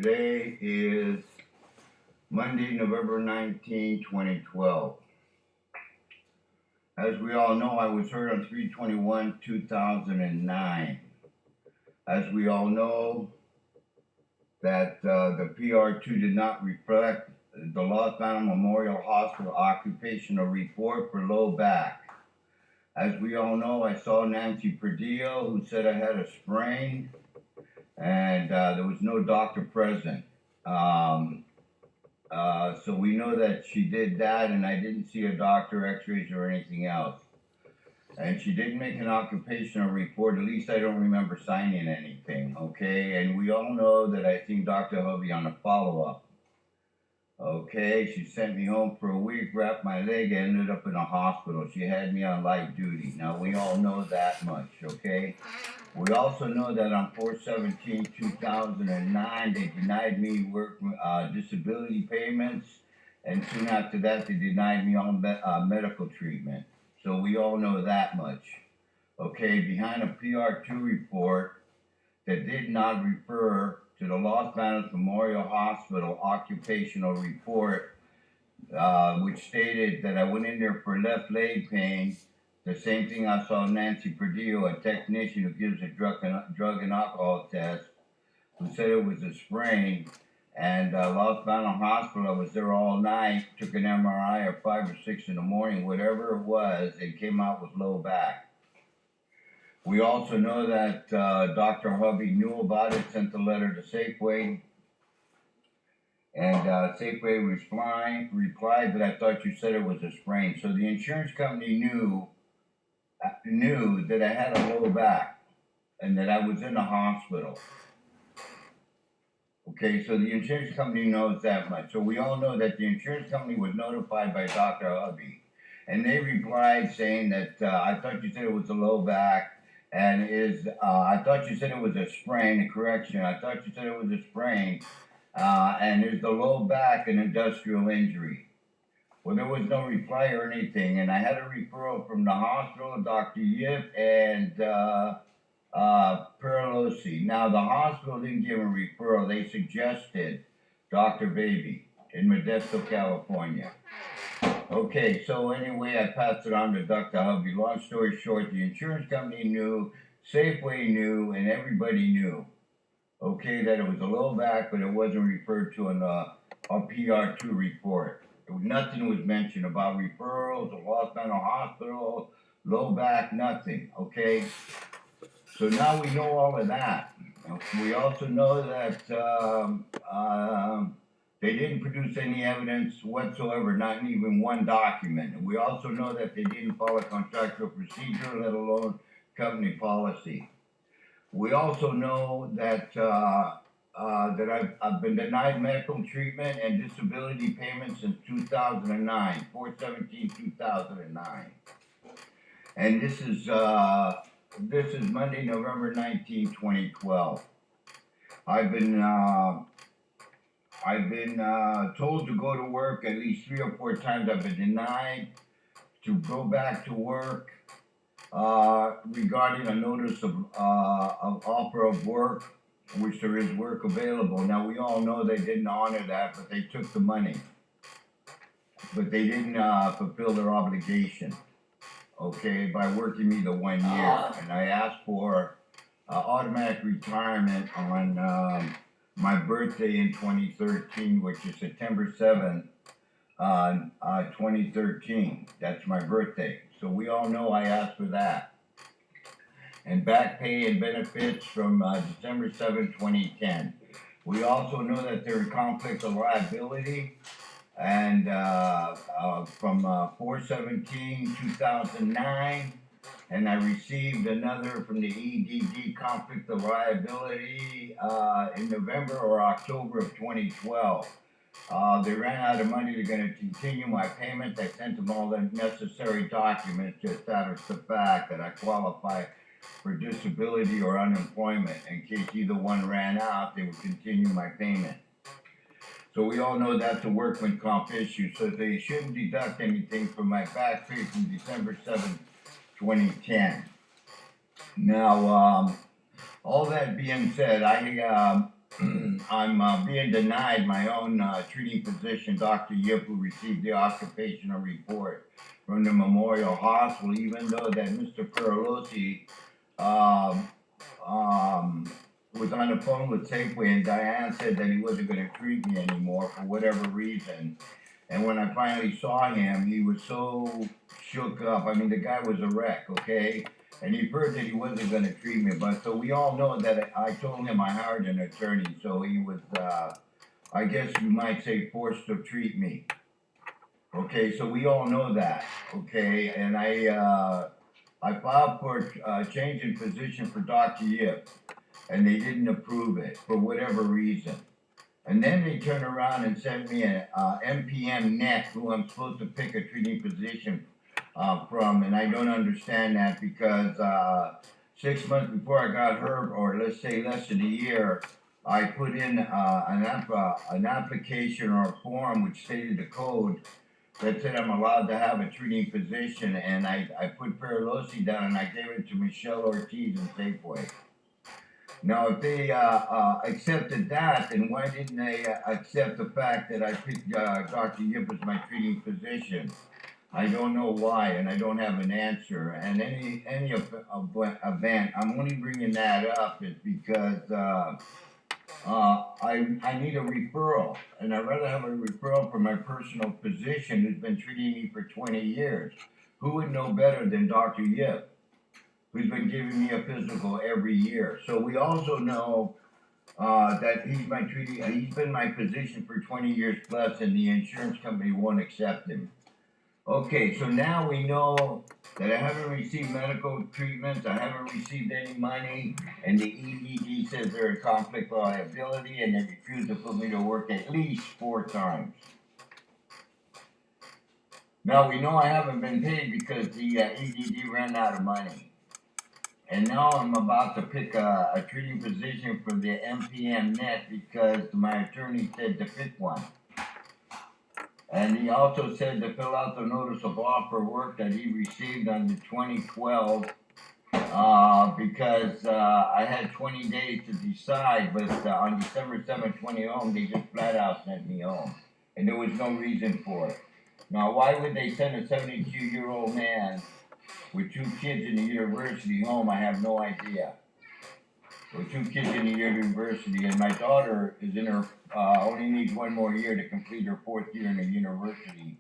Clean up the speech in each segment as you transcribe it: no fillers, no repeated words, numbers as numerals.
Today is Monday, November 19, 2012. As we all know, I was hurt on 3/21/2009. As we all know, that the PR2 did not reflect the Los Angeles Memorial Hospital occupational report for low back. As we all know, I saw Nancy Perdillo, who said I had a sprain, and there was no doctor present. So we know that she did that, and I didn't see a doctor, x-rays, or anything else. And she didn't make an occupational report. At least I don't remember signing anything, okay? And we all know that I seen Dr. Hovey on a follow-up. Okay, she sent me home for a week, wrapped my leg, and ended up in a hospital. She had me on light duty. Now, we all know that much, okay? We also know that on 4/17/2009, they denied me work disability payments, and soon after that, they denied me all medical treatment. So we all know that much. Okay, behind a PR2 report that did not refer to the Los Angeles Memorial Hospital occupational report, which stated that I went in there for left leg pain, the same thing I saw Nancy Perdillo, a technician who gives a drug and alcohol test, who said it was a sprain. And Los Angeles Hospital, I was there all night, took an MRI at 5 or 6 in the morning, whatever it was, it came out with low back. We also know that Dr. Hovey knew about it, sent the letter to Safeway, and Safeway replied that I thought you said it was a sprain. So the insurance company knew that I had a low back and that I was in a hospital. Okay, so the insurance company knows that much. So we all know that the insurance company was notified by Dr. Hovey, and they replied saying that I thought you said it was a low back, and I thought you said it was a sprain. Correction, I thought you said it was a sprain, and is the low back an industrial injury? Well, there was no reply or anything, and I had a referral from the hospital, Dr. Yip and Perlosi. Now, the hospital didn't give a referral. They suggested Dr. Baby in Modesto, California. Okay, so anyway, I passed it on to Dr. Hovey. Long story short, the insurance company knew, Safeway knew, and everybody knew, okay, that it was a low back, but it wasn't referred to in a PR2 report. Nothing was mentioned about referrals, a Los Angeles Hospital, low back, nothing, okay? So now we know all of that. We also know that they didn't produce any evidence whatsoever, not even one document. And we also know that they didn't follow contractual procedure, let alone company policy. We also know that I've been denied medical treatment and disability payments since 2009, 4/17/2009. And this is Monday, November 19, 2012. I've been told to go to work at least 3 or 4 times. I've been denied to go back to work regarding a notice of offer of work, which there is work available. Now, we all know they didn't honor that, but they took the money. But they didn't fulfill their obligation, okay, by working me the 1 year. And I asked for automatic retirement on my birthday in 2013, which is September 7th, 2013. That's my birthday. So we all know I asked for that. And back pay and benefits from December 7th, 2010. We also know that there is conflict of liability, and from 4/17/2009, and I received another from the EDD conflict of liability in November or October of 2012. They ran out of money. They're going to continue my payments. I sent them all the necessary documents to establish the fact that I qualify for disability or unemployment. In case either one ran out, they would continue my payment. So we all know that's a workman comp issue, so they shouldn't deduct anything from my back pay from December 7th, 2010. Now, all that being said, I I'm being denied my own treating physician, Dr. Yip, who received the occupational report from the Memorial Hospital, even though that Mr. Perlosi um, um, was on the phone with Safeway, and Diane said that he wasn't going to treat me anymore for whatever reason. And when I finally saw him, he was so shook up. I mean, the guy was a wreck, okay? And he heard that he wasn't going to treat me. But so we all know that I told him I hired an attorney. So he was, I guess you might say, forced to treat me. Okay, so we all know that, okay? And I filed for change in position for Dr. Yip, and they didn't approve it for whatever reason. And then they turn around and send me a MPM net, who I'm supposed to pick a treating physician from, and I don't understand that because 6 months before I got hurt, or let's say less than a year, I put in an application or a form which stated the code that said I'm allowed to have a treating physician, and I put Perlosi down and I gave it to Michelle Ortiz in Safeway. Now, if they accepted that, then why didn't they accept the fact that I picked Dr. Yip as my treating physician? I don't know why, and I don't have an answer. And any event, I'm only bringing that up is because I need a referral, and I'd rather have a referral from my personal physician who's been treating me for 20 years. Who would know better than Dr. Yip, who's been giving me a physical every year? So we also know that he's been my physician for 20 years plus, and the insurance company won't accept him. Okay, so now we know that I haven't received medical treatments, I haven't received any money, and the EDD says they're a conflict of liability, and they refuse to put me to work at least 4 times. Now we know I haven't been paid because the EDD ran out of money. And now I'm about to pick a treating physician for the MPM net because my attorney said to pick one. And he also said to fill out the notice of offer work that he received on the 2012 because I had 20 days to decide, but on December 7, 2020, they just flat out sent me home. And there was no reason for it. Now, why would they send a 72-year-old man with 2 kids in the university home? I have no idea. With 2 kids in the university, and my daughter is in her only needs 1 more year to complete her 4th year in the university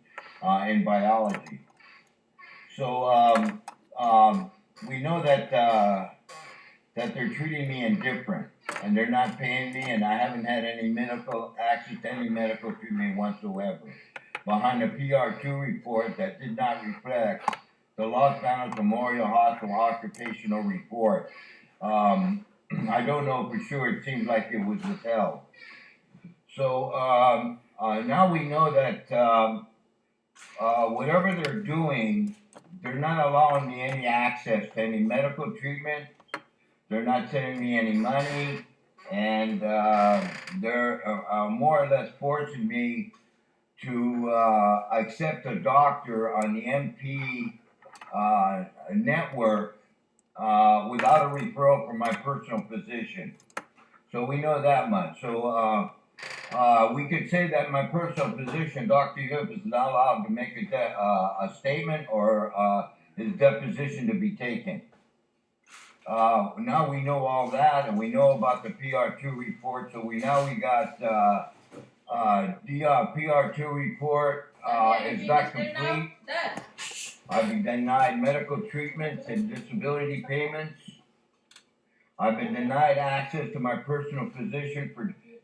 in biology. So we know that that they're treating me indifferent, and they're not paying me, and I haven't had any medical access to any medical treatment whatsoever. Behind the PR2 report that did not reflect the Los Angeles Memorial Hospital occupational report. I don't know for sure, it seems like it was withheld. So now we know that whatever they're doing, they're not allowing me any access to any medical treatment, they're not sending me any money, and they're more or less forcing me to accept a doctor on the MP network without a referral from my personal physician. So we know that much. So we could say that my personal physician, Dr. Yip, is not allowed to make a statement or his deposition to be taken. Now we know all that, and we know about the PR2 report. So we got the PR2 report is not complete. I've been denied medical treatments and disability payments. I've been denied access to my personal physician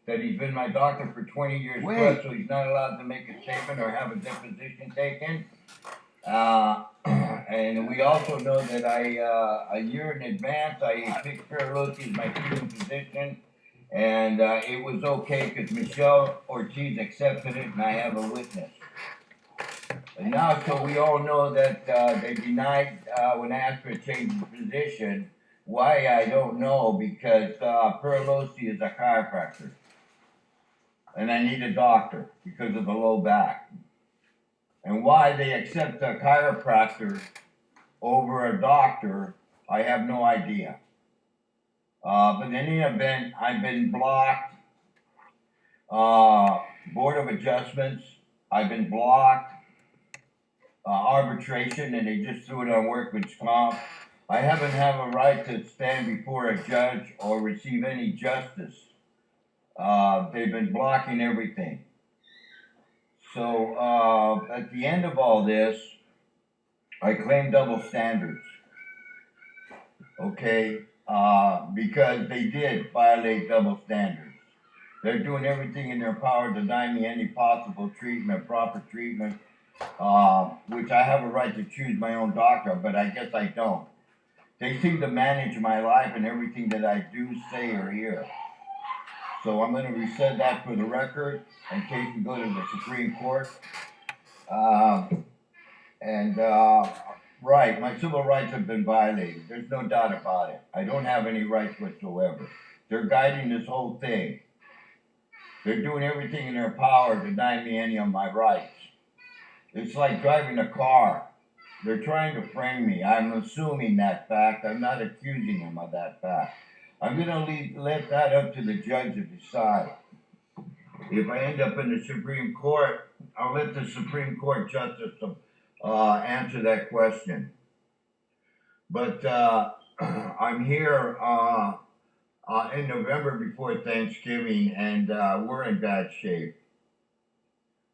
that he's been my doctor for 20 years plus, so he's not allowed to make a statement or have a deposition taken. And we also know that a year in advance, I picked Perlosi as my treating physician, and it was okay because Michelle Ortiz accepted it, and I have a witness. And now, so we all know that they denied when asked for a change in position. Why, I don't know, because Perlosi is a chiropractor. And I need a doctor because of the low back. And why they accept a chiropractor over a doctor, I have no idea. But in any event, I've been blocked Board of Adjustments, I've been blocked, arbitration, and they just threw it on workman's comp. I haven't have a right to stand before a judge or receive any justice. They've been blocking everything. So, at the end of all this, I claim double standards. Okay? Because they did violate double standards. They're doing everything in their power to deny me any possible treatment, proper treatment, which I have a right to choose my own doctor, but I guess I don't. They seem to manage my life and everything that I do, say, or hear. So I'm going to reset that for the record in case we go to the Supreme Court. Right, my civil rights have been violated. There's no doubt about it. I don't have any rights whatsoever. They're guiding this whole thing. They're doing everything in their power to deny me any of my rights. It's like driving a car. They're trying to frame me. I'm assuming that fact. I'm not accusing them of that fact. I'm going to let that up to the judge to decide. If I end up in the Supreme Court, I'll let the Supreme Court justice answer that question. But I'm here in November before Thanksgiving, and we're in bad shape.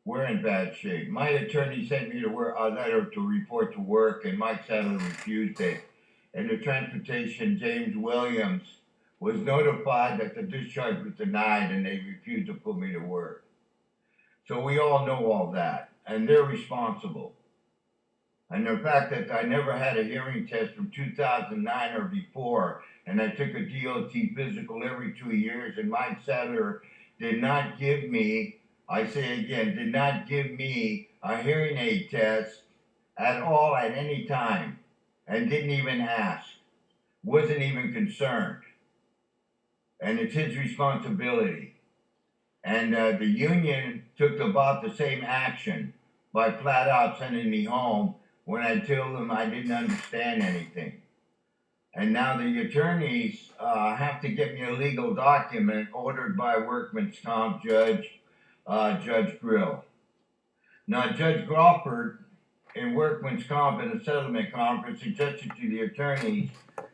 We're in bad shape. My attorney sent me a letter to report to work, and Mike Sadler refused it. And the transportation, James Williams, was notified that the discharge was denied, and they refused to put me to work. So we all know all that, and they're responsible. And the fact that I never had a hearing test from 2009 or before, and I took a DOT physical every 2 years, and Mike Sadler did not give me, I say again, did not give me a hearing aid test at all at any time, and didn't even ask, wasn't even concerned. And it's his responsibility. And the union took about the same action by flat out sending me home when I told them I didn't understand anything. And now the attorneys have to get me a legal document ordered by a workman's comp judge, Judge Grill. Now, Judge Crawford in workman's comp in a settlement conference suggested to the attorneys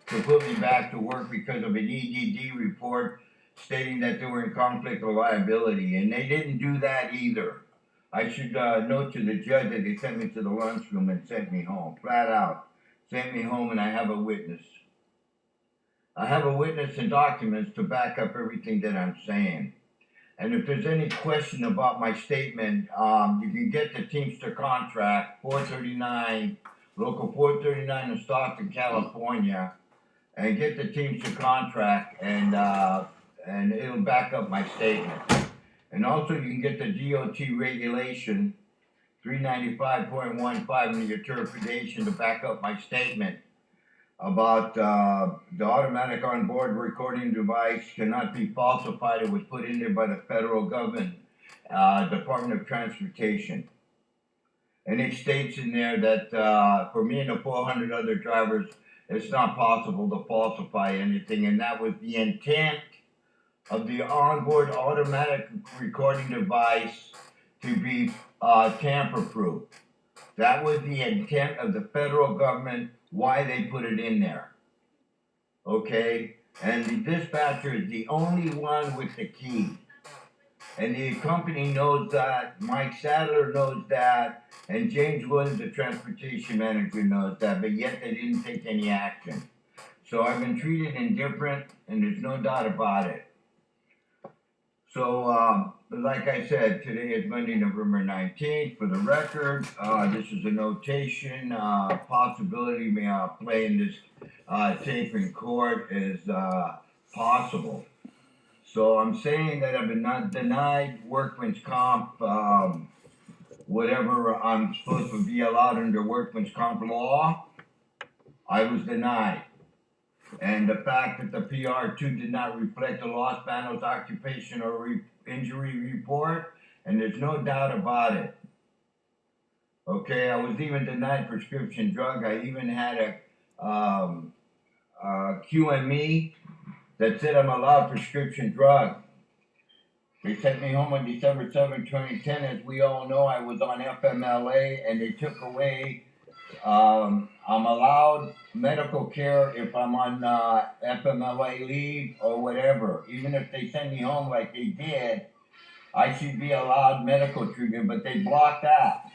to put me back to work because of an EDD report stating that they were in conflict of liability, and they didn't do that either. I should note to the judge that they sent me to the lunchroom and sent me home, flat out. Sent me home, and I have a witness. I have a witness and documents to back up everything that I'm saying. And if there's any question about my statement, you can get the Teamster contract, 439, Local 439 in Stockton, California, and get the Teamster contract, and it'll back up my statement. And also you can get the DOT regulation 395.15 in the interpretation to back up my statement about the automatic onboard recording device cannot be falsified. It was put in there by the federal government, Department of Transportation. And it states in there that for me and the 400 other drivers, it's not possible to falsify anything, and that was the intent of the onboard automatic recording device to be tamper-proof. That was the intent of the federal government, why they put it in there. Okay? And the dispatcher is the only one with the key. And the company knows that, Mike Sadler knows that, and James Williams, the transportation manager, knows that, but yet they didn't take any action. So I've been treated indifferent, and there's no doubt about it. So, like I said, today is Monday, November 19th. For the record, this is a notation. Possibility may play in this tape in court is possible. So I'm saying that I've been not denied workman's comp, whatever I'm supposed to be allowed under workman's comp law. I was denied. And the fact that the PR2 did not reflect the Los Banos occupational injury report, and there's no doubt about it. Okay, I was even denied prescription drug. I even had a QME that said I'm allowed prescription drug. They sent me home on December 7, 2010. As we all know, I was on FMLA, and they took away. I'm allowed medical care if I'm on FMLA leave or whatever. Even if they send me home like they did, I should be allowed medical treatment, but they blocked that.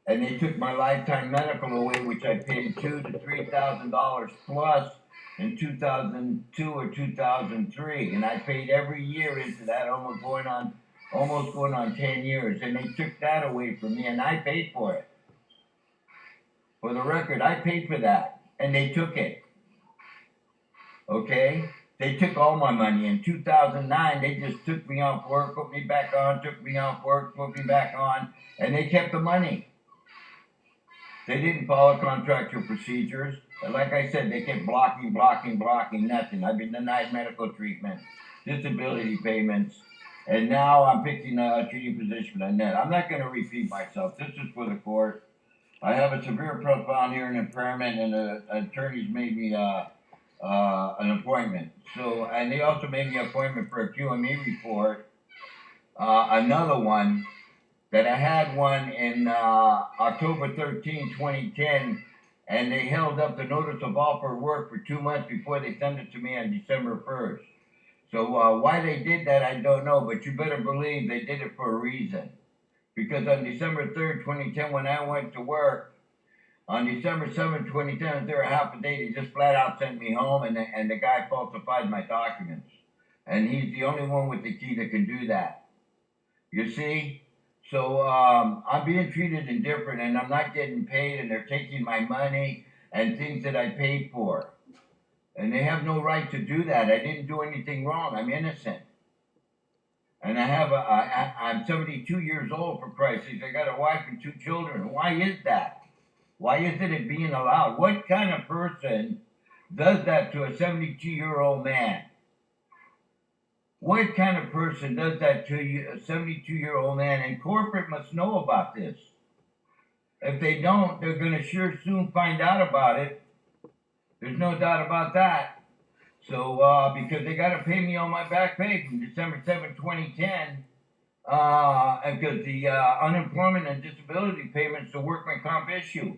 And they took my lifetime medical away, which I paid $2,000 to $3,000 plus in 2002 or 2003, and I paid every year into that, almost going on 10 years, and they took that away from me, and I paid for it. For the record, I paid for that, and they took it. Okay? They took all my money. In 2009, they just took me off work, put me back on, took me off work, put me back on, and they kept the money. They didn't follow contractual procedures. Like I said, they kept blocking, nothing. I've been denied medical treatment, disability payments, and now I'm picking a treating position on that. I'm not going to repeat myself. This is for the court. I have a severe profound hearing impairment, and the attorneys made me an appointment. So, and they also made me an appointment for a QME report. Another one that I had one in October 13, 2010, and they held up the notice of offer of work for 2 months before they sent it to me on December 1st. So why they did that, I don't know, but you better believe they did it for a reason. Because on December 3rd, 2010, when I went to work, on December 7th, 2010, there a half a day, they just flat out sent me home, and the guy falsified my documents. And he's the only one with the key that can do that. You see? So I'm being treated indifferent, and I'm not getting paid, and they're taking my money and things that I paid for. And they have no right to do that. I didn't do anything wrong. I'm innocent. And I'm 72 years old, for Christ's sake. I got a wife and 2 children. Why is that? Why isn't it being allowed? What kind of person does that to a 72-year-old man? What kind of person does that to you, a 72-year-old man? And corporate must know about this. If they don't, they're going to sure soon find out about it. There's no doubt about that. So, because they got to pay me on my back pay from December 7, 2010, and because the unemployment and disability payments, the workman comp issue.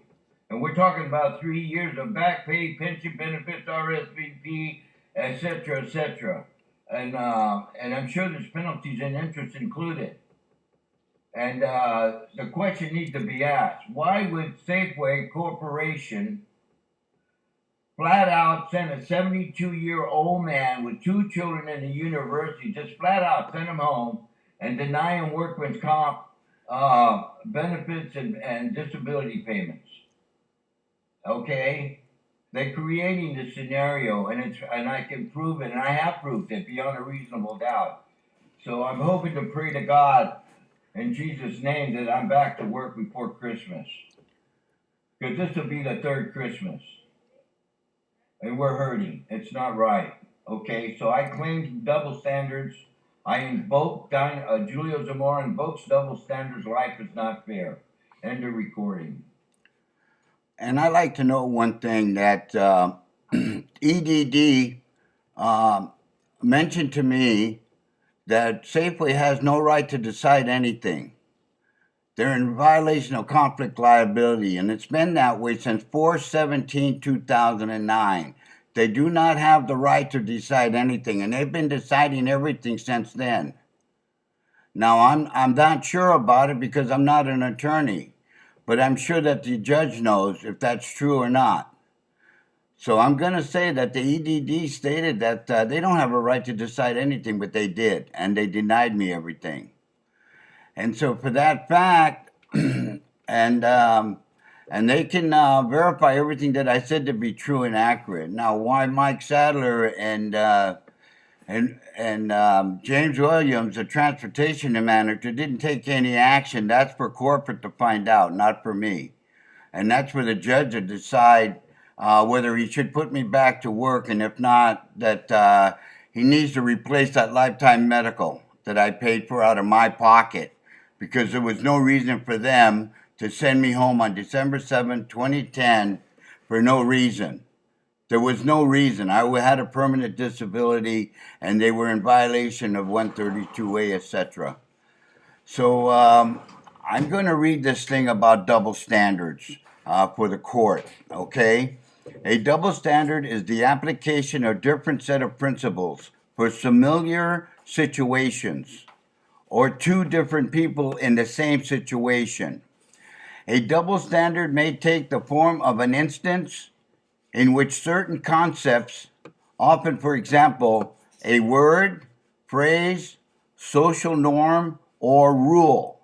And we're talking about 3 years of back pay, pension benefits, RSVP, etc., etc. And I'm sure there's penalties and interest included. And the question needs to be asked: why would Safeway Corporation flat out send a 72-year-old man with 2 children in the university, just flat out send him home and deny him workman's comp benefits and disability payments? Okay? They're creating the scenario, and I can prove it, and I have proved it beyond a reasonable doubt. So I'm hoping to pray to God in Jesus' name that I'm back to work before Christmas, because this will be the 3rd Christmas, and we're hurting. It's not right. Okay, so I claim double standards. I invoke Julio Zamora invokes double standards. Life is not fair. End of recording. And I like to know one thing that EDD mentioned to me that Safeway has no right to decide anything. They're in violation of conflict liability, and it's been that way since 4/17/2009. They do not have the right to decide anything, and they've been deciding everything since then. Now, I'm not sure about it because I'm not an attorney, but I'm sure that the judge knows if that's true or not. So I'm going to say that the EDD stated that they don't have a right to decide anything, but they did, and they denied me everything. And so for that fact, and they can verify everything that I said to be true and accurate. Now, why Mike Sadler and James Williams, the transportation manager, didn't take any action, that's for corporate to find out, not for me. And that's for the judge to decide whether he should put me back to work, and if not, that he needs to replace that lifetime medical that I paid for out of my pocket, because there was no reason for them to send me home on December 7, 2010 for no reason. There was no reason. I had a permanent disability, and they were in violation of 132A, etc. So I'm going to read this thing about double standards for the court, okay? A double standard is the application of different set of principles for similar situations or two different people in the same situation. A double standard may take the form of an instance in which certain concepts, often, for example, a word, phrase, social norm, or rule,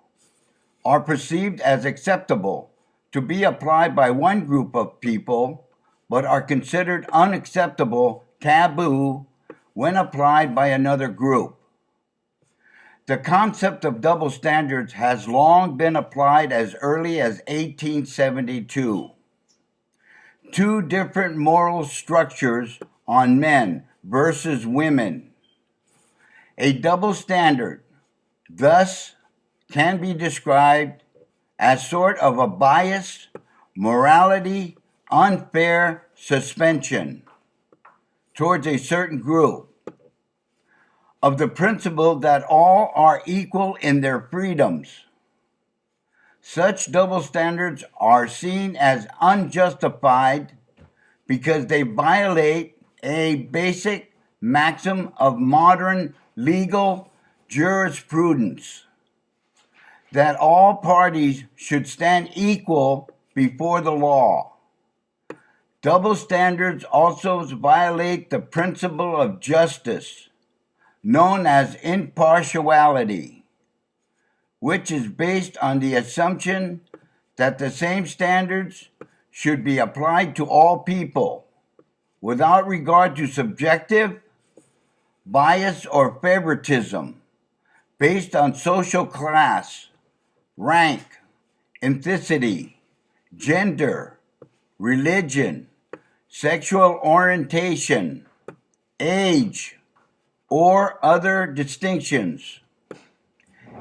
are perceived as acceptable to be applied by one group of people, but are considered unacceptable, taboo, when applied by another group. The concept of double standards has long been applied as early as 1872. Two different moral structures on men versus women. A double standard, thus, can be described as sort of a biased, morality, unfair suspension towards a certain group of the principle that all are equal in their freedoms. Such double standards are seen as unjustified because they violate a basic maxim of modern legal jurisprudence that all parties should stand equal before the law. Double standards also violate the principle of justice, known as impartiality, which is based on the assumption that the same standards should be applied to all people, without regard to subjective bias or favoritism, based on social class, rank, ethnicity, gender, religion, sexual orientation, age, or other distinctions.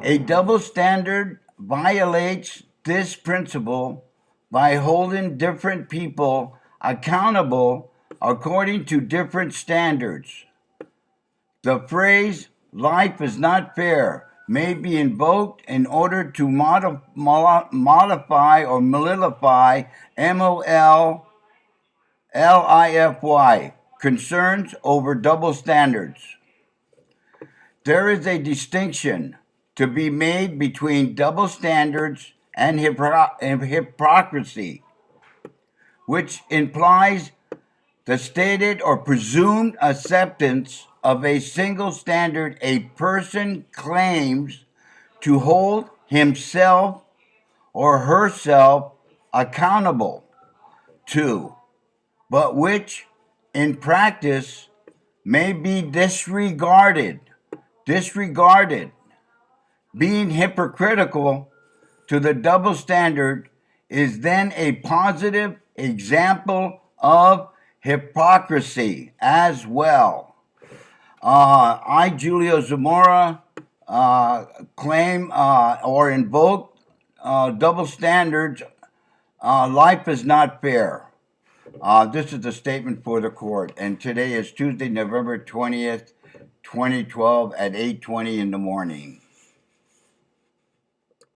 A double standard violates this principle by holding different people accountable according to different standards. The phrase, "life is not fair," may be invoked in order to modify or mollify MOLLIFY, concerns over double standards. There is a distinction to be made between double standards and hypocrisy, which implies the stated or presumed acceptance of a single standard a person claims to hold himself or herself accountable to, but which in practice may be disregarded. Being hypocritical to the double standard is then a positive example of hypocrisy as well. I, Julio Zamora, claim or invoke double standards. Life is not fair. This is a statement for the court, and today is Tuesday, November 20th, 2012 at 8:20 in the morning.